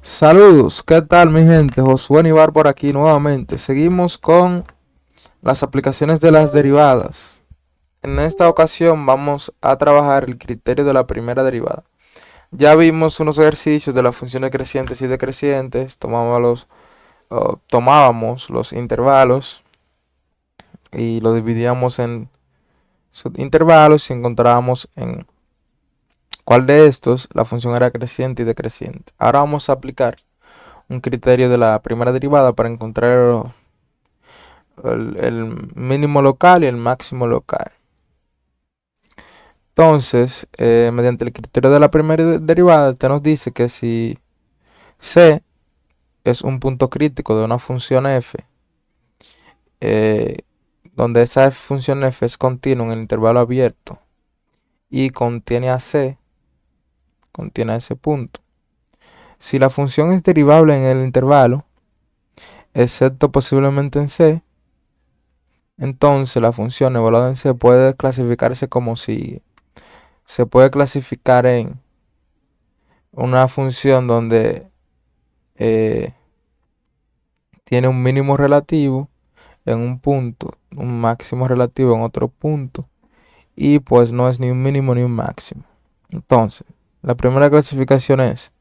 Saludos, ¿qué tal mi gente? Josué Nivar por aquí nuevamente. Seguimos con las aplicaciones de las derivadas. En esta ocasión vamos a trabajar el criterio de la primera derivada. Ya vimos unos ejercicios de las funciones crecientes y decrecientes, tomábamos los intervalos y los dividíamos en subintervalos y encontrábamos en cuál de estos la función era creciente y decreciente. Ahora vamos a aplicar un criterio de la primera derivada para encontrar el mínimo local y el máximo local. Entonces, mediante el criterio de la primera derivada, te nos dice que si C es un punto crítico de una función f, eh, donde esa función f es continua en el intervalo abierto y contiene a C, contiene a ese punto. Si la función es derivable en el intervalo, excepto posiblemente en C, entonces la función evaluada en C puede clasificarse como si se puede clasificar en una función donde eh, tiene un mínimo relativo en un punto, un máximo relativo en otro punto, y pues no es ni un mínimo ni un máximo. Entonces, la primera clasificación es,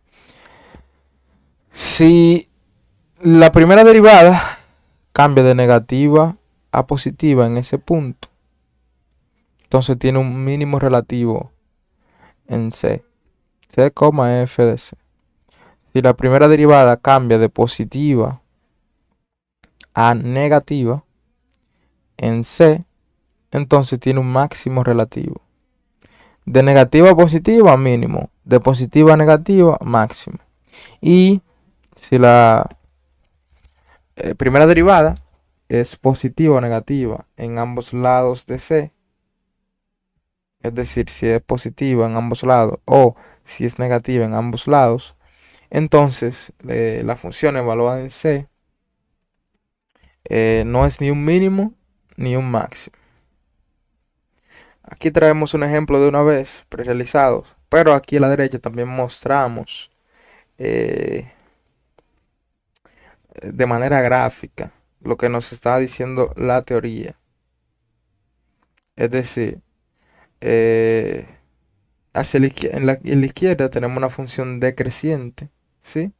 si la primera derivada cambia de negativa a positiva en ese punto, entonces tiene un mínimo relativo en C, C, f de C. Si la primera derivada cambia de positiva a negativa en C, entonces tiene un máximo relativo. De negativa a positiva, mínimo. De positiva a negativa, máximo. Y si la primera derivada es positiva o negativa en ambos lados de C, es decir, si es positiva en ambos lados o si es negativa en ambos lados, entonces la función evaluada en C no es ni un mínimo ni un máximo. Aquí traemos un ejemplo de una vez, prerealizado, pero aquí a la derecha también mostramos eh, de manera gráfica lo que nos está diciendo la teoría. Es decir, eh, en la izquierda tenemos una función decreciente, ¿sí?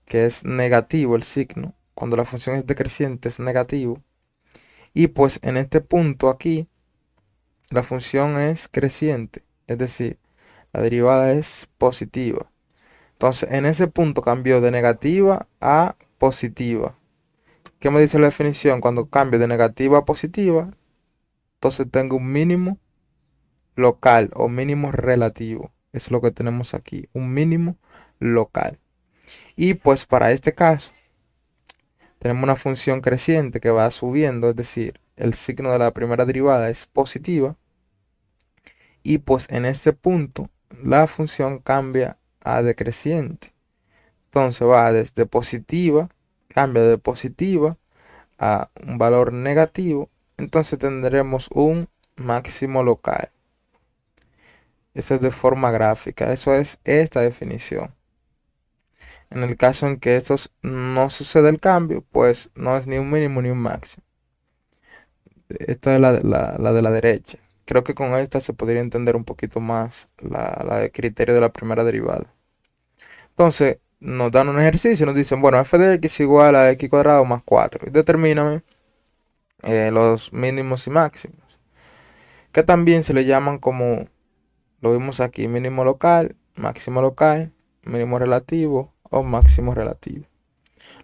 Que es negativo el signo. Cuando la función es decreciente es negativo. Y pues en este punto aquí la función es creciente, es decir, la derivada es positiva. Entonces en ese punto cambió de negativa a positiva. ¿Qué me dice la definición? Cuando cambio de negativa a positiva, entonces tengo un mínimo local o mínimo relativo. Es lo que tenemos aquí, un mínimo local. Y pues para este caso, tenemos una función creciente que va subiendo, es decir, el signo de la primera derivada es positiva. Y pues en este punto, la función cambia a decreciente. Entonces va desde positiva, cambia de positiva a un valor negativo, entonces tendremos un máximo local. Eso es de forma gráfica, eso es esta definición. En el caso en que esto no sucede el cambio, pues no es ni un mínimo ni un máximo. Esta es la de la derecha. Creo que con esta se podría entender un poquito más la de criterio de la primera derivada. Entonces, nos dan un ejercicio, nos dicen, bueno, f de x igual a x cuadrado más 4. Y determíname los mínimos y máximos, que también se le llaman como, lo vimos aquí, mínimo local, máximo local, mínimo relativo o máximo relativo.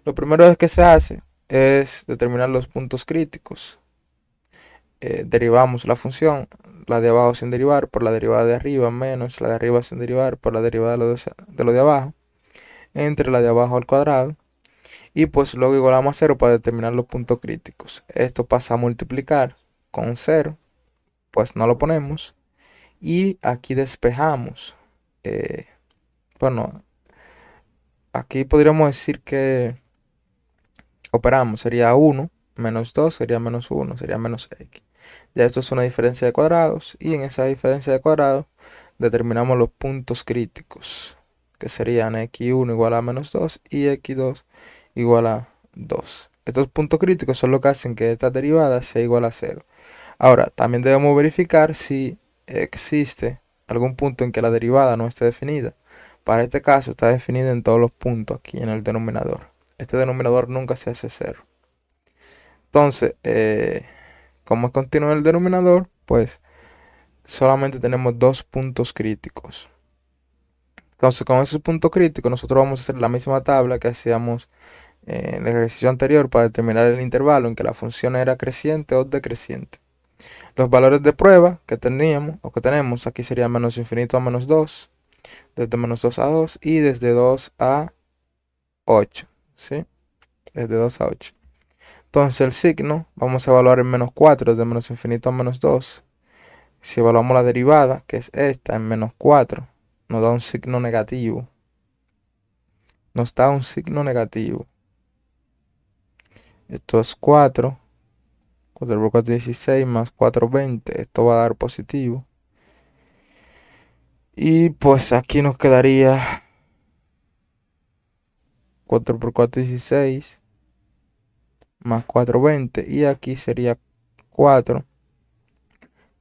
Lo primero que se hace es determinar los puntos críticos. Derivamos la función, la de abajo sin derivar por la derivada de arriba, menos la de arriba sin derivar por la derivada de lo de abajo, entre la de abajo al cuadrado. Y pues luego igualamos a 0 para determinar los puntos críticos. Esto pasa a multiplicar con 0, pues no lo ponemos. Y aquí despejamos. Eh, bueno, aquí podríamos decir que operamos. Sería 1 menos 2 sería menos 1, sería menos x. Ya esto es una diferencia de cuadrados. Y en esa diferencia de cuadrados determinamos los puntos críticos. que serían x1 igual a menos 2 y x2 igual a 2. Estos puntos críticos son lo que hacen que esta derivada sea igual a 0. Ahora, también debemos verificar si existe algún punto en que la derivada no esté definida. Para este caso está definida en todos los puntos aquí en el denominador. Este denominador nunca se hace 0. Entonces, como es continuo el denominador, pues solamente tenemos dos puntos críticos. Entonces, con esos puntos críticos, nosotros vamos a hacer la misma tabla que hacíamos en el ejercicio anterior para determinar el intervalo en que la función era creciente o decreciente. Los valores de prueba que teníamos o que tenemos aquí serían menos infinito a menos 2, desde menos 2 a 2 y desde 2 a 8, ¿sí? Desde 2 a 8. Entonces el signo vamos a evaluar en menos 4, desde menos infinito a menos 2. Si evaluamos la derivada, que es esta, en menos 4, nos da un signo negativo. Nos da un signo negativo. Esto es 4. 4 por 4 es 16 más 4 20. Esto va a dar positivo. Y pues aquí nos quedaría 4 por 4 es 16 más 4 20. Y aquí sería 4.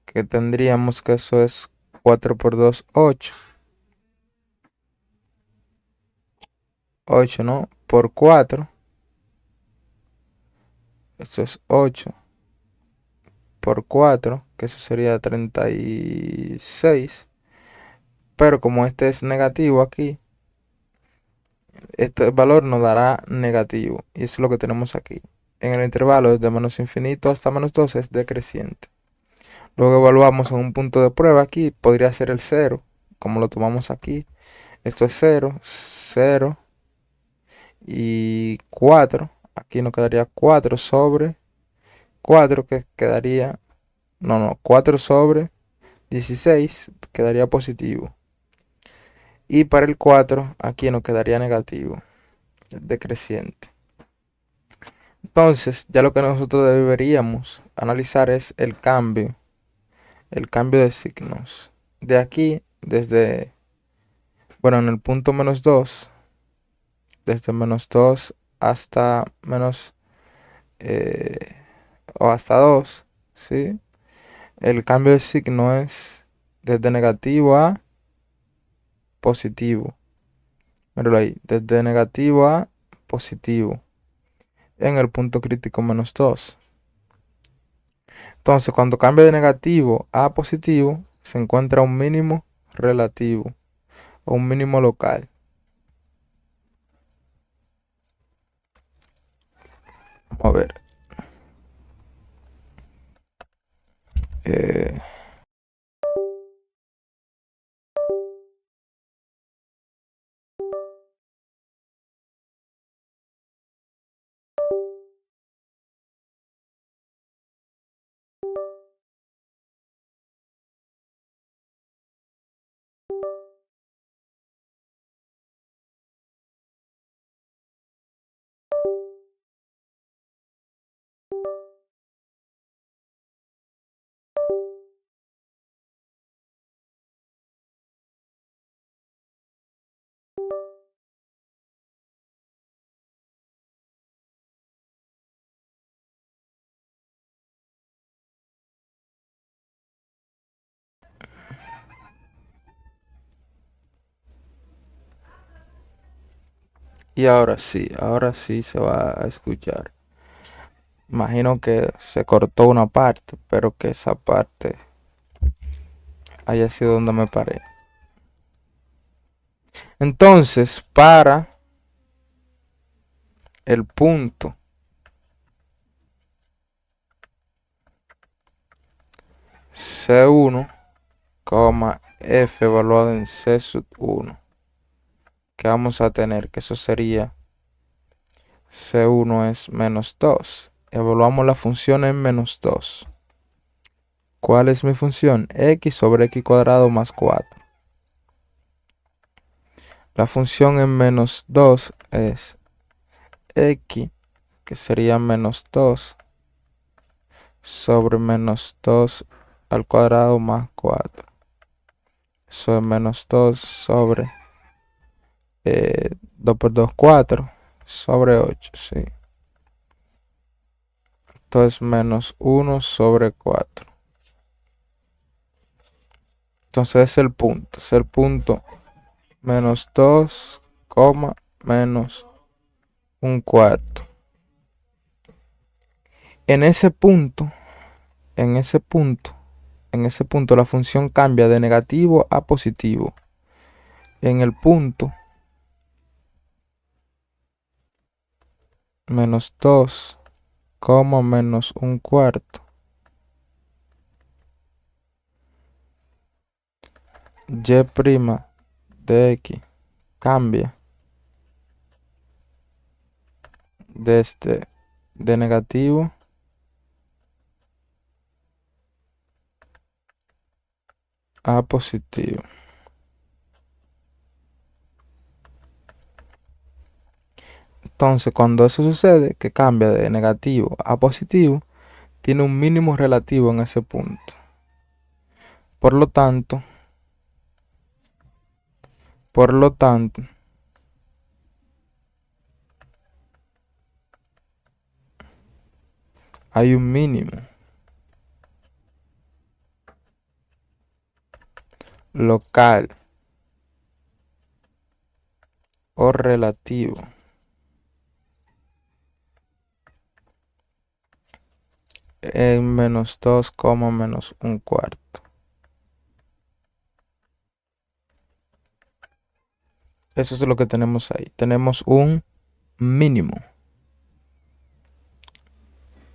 Que tendríamos que eso es 4 por 2, 8. 8, ¿no? Por 4. Eso es 8 por 4, que eso sería 36. Pero como este es negativo aquí, este valor nos dará negativo. Y eso es lo que tenemos aquí. En el intervalo desde menos infinito hasta menos 2 es decreciente. Luego evaluamos en un punto de prueba aquí. Podría ser el 0, como lo tomamos aquí. Esto es 0, 0 y 4. Aquí nos quedaría 4 sobre 4, que quedaría... No, 4 sobre 16 quedaría positivo. Y para el 4, aquí nos quedaría negativo, decreciente. Entonces, ya lo que nosotros deberíamos analizar es el cambio de signos. De aquí, desde, bueno, en el punto menos 2, desde menos 2 hasta menos, o hasta 2, ¿sí? El cambio de signo es desde negativo a positivo. Míralo ahí, desde negativo a positivo. En el punto crítico menos 2. Entonces, cuando cambia de negativo a positivo, se encuentra un mínimo relativo o un mínimo local. Vamos a ver. Eh, y ahora sí se va a escuchar. Imagino que se cortó una parte, pero que esa parte haya sido donde me paré. Entonces, para el punto C1, F evaluado en C sub 1, que vamos a tener, que eso sería C1 es menos 2. Evaluamos la función en menos 2. ¿Cuál es mi función? X sobre X cuadrado más 4. La función en menos 2 es X, que sería menos 2 sobre menos 2 al cuadrado más 4. Eso es menos 2 sobre 2 por 2, 4 sobre 8, sí. Entonces menos 1 sobre 4. Entonces es el punto menos 2, menos un cuarto. En ese punto, en ese punto, en ese punto la función cambia de negativo a positivo. En el punto menos 2, menos un cuarto. Y' de x cambia desde de negativo a positivo. Entonces, cuando eso sucede, que cambia de negativo a positivo, tiene un mínimo relativo en ese punto. Por lo tanto, hay un mínimo local o relativo en menos 2, menos un cuarto. Eso es lo que tenemos ahí. Tenemos un mínimo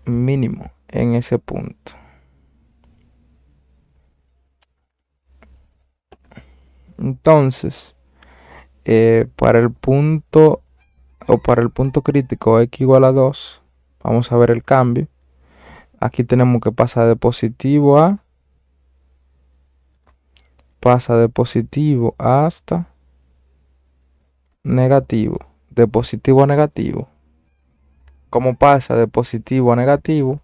en ese punto. Entonces, para el punto crítico x igual a 2, vamos a ver el cambio. Aquí tenemos que pasar de positivo hasta negativo. De positivo a negativo. Como pasa de positivo a negativo,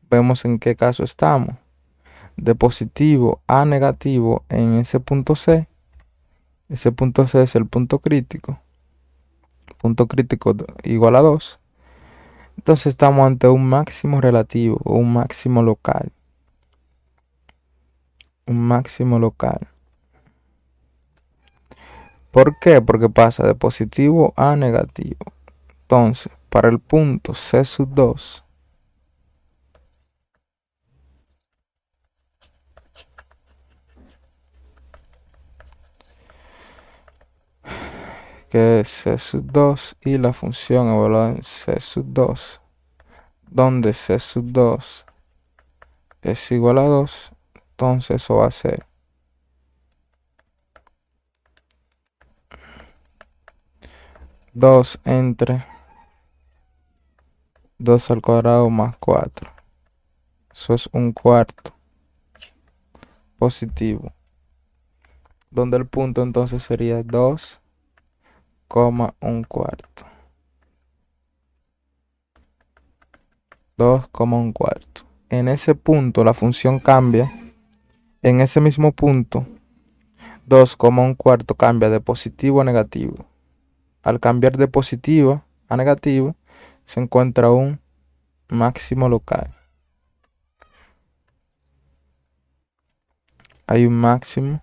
vemos en qué caso estamos. De positivo a negativo en ese punto C. Ese punto C es el punto crítico. Punto crítico igual a 2. Entonces estamos ante un máximo relativo o un máximo local. Un máximo local. ¿Por qué? Porque pasa de positivo a negativo. Entonces, para el punto C sub 2, que es C sub 2 y la función evaluada en C sub 2, donde C sub 2 es igual a 2, entonces eso va a ser 2 entre 2 al cuadrado más 4. Eso es un cuarto positivo. Donde el punto entonces sería 2, un cuarto. 2, un cuarto. En ese punto la función cambia. En ese mismo punto, 2, un cuarto cambia de positivo a negativo. Al cambiar de positivo a negativo, se encuentra un máximo local. Hay un máximo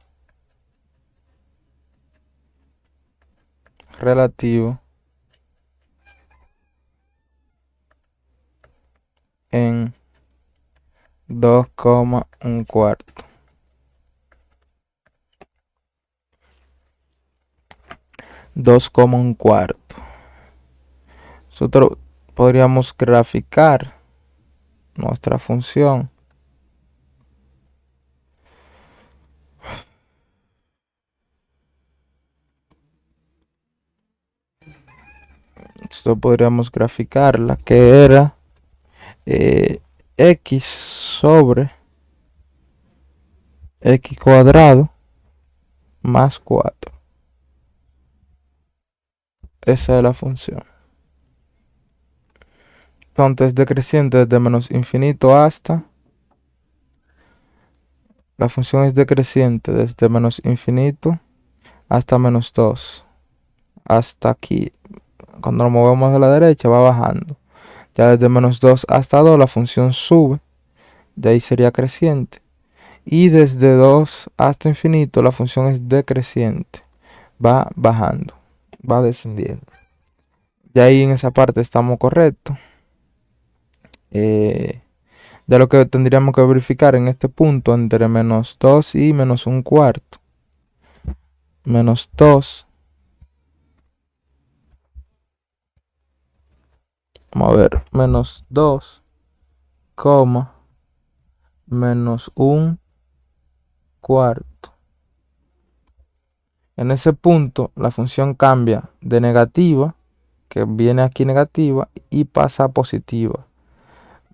relativo en 2, un cuarto. 2, un cuarto. Nosotros podríamos graficar nuestra función. Nosotros podríamos graficarla, que era x sobre x cuadrado más 4. Esa es la función. Entonces decreciente desde menos infinito hasta. La función es decreciente desde menos infinito hasta menos 2. hasta aquí. Cuando nos movemos a la derecha va bajando. Ya desde menos 2 hasta 2 la función sube. De ahí sería creciente. Y desde 2 hasta infinito la función es decreciente. Va bajando. Va descendiendo. Y ahí en esa parte estamos correctos. Ya lo que tendríamos que verificar en este punto entre menos 2 y menos un cuarto. Menos 2. Vamos a ver. Menos 2, menos un cuarto. En ese punto la función cambia de negativa, que viene aquí negativa, y pasa a positiva.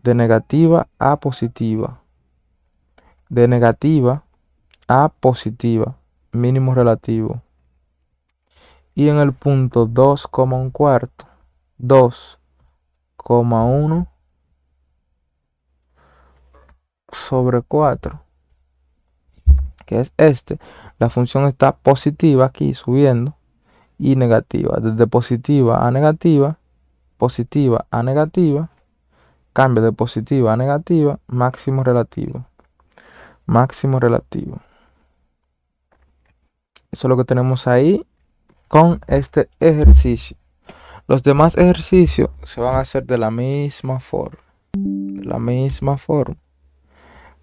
De negativa a positiva. De negativa a positiva. Mínimo relativo. Y en el punto 2, un cuarto. 2,1 sobre 4, que es este. La función está positiva aquí subiendo y negativa. Desde positiva a negativa, cambio de positiva a negativa, máximo relativo. Máximo relativo. Eso es lo que tenemos ahí con este ejercicio. Los demás ejercicios se van a hacer de la misma forma. De la misma forma.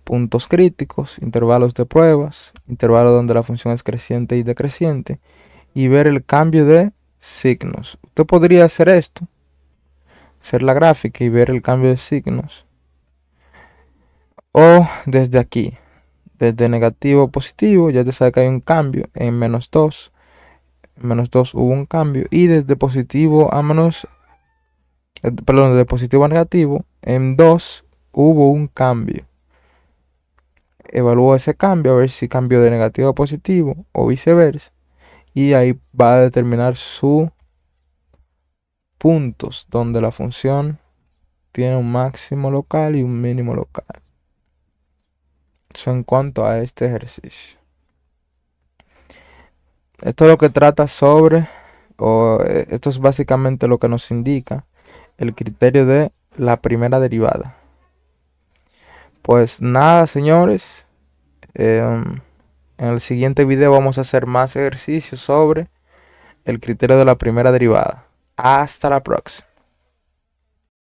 Puntos críticos, intervalos de pruebas, intervalos donde la función es creciente y decreciente, y ver el cambio de signos. Usted podría hacer esto, hacer la gráfica y ver el cambio de signos. O desde aquí, desde negativo a positivo, ya te sabe que hay un cambio en menos 2. En menos 2 hubo un cambio. Y desde positivo a desde positivo a negativo, en 2 hubo un cambio. Evalúa ese cambio a ver si cambió de negativo a positivo o viceversa. Y ahí va a determinar sus puntos donde la función tiene un máximo local y un mínimo local. Eso en cuanto a este ejercicio. Esto es lo que trata sobre, esto es básicamente lo que nos indica el criterio de la primera derivada. Pues nada, señores. En el siguiente video vamos a hacer más ejercicios sobre el criterio de la primera derivada. Hasta la próxima.